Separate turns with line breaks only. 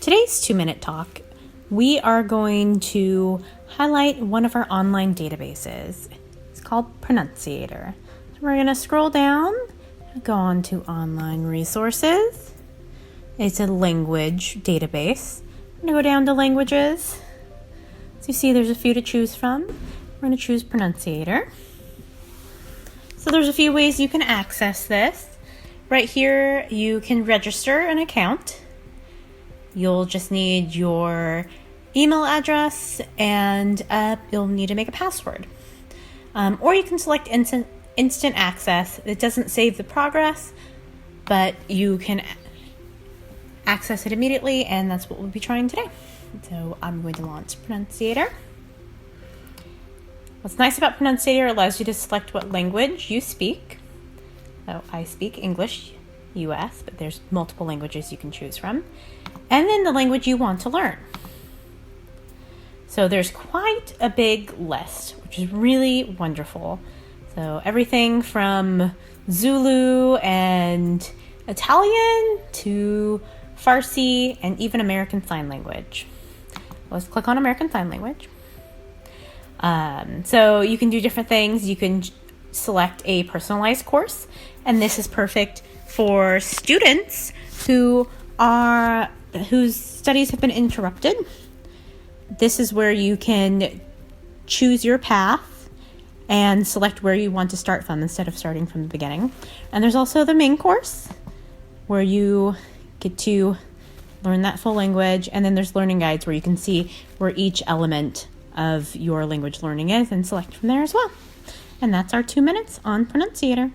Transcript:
Today's 2-minute talk, we are going to highlight one of our online databases. It's called Pronunciator. So we're going to scroll down, go on to online resources. It's a language database. I'm going to go down to languages. So you see there's a few to choose from. We're going to choose Pronunciator. So there's a few ways you can access this. Right here, you can register an account. You'll just need your email address and you'll need to make a password. Or you can select instant access. It doesn't save the progress, but you can access it immediately, and that's what we'll be trying today. So I'm going to launch Pronunciator. What's nice about Pronunciator, it allows you to select what language you speak. So I speak English, US, but there's multiple languages you can choose from. And then the language you want to learn. So there's quite a big list, which is really wonderful. So everything from Zulu and Italian to Farsi and even American Sign Language. Let's click on American Sign Language. So you can do different things. You can select a personalized course, and this is perfect for students whose studies have been interrupted. This is where you can choose your path and select where you want to start from instead of starting from the beginning. And there's also the main course where you get to learn that full language. And then there's learning guides where you can see where each element of your language learning is and select from there as well. And that's our 2 minutes on Pronunciator.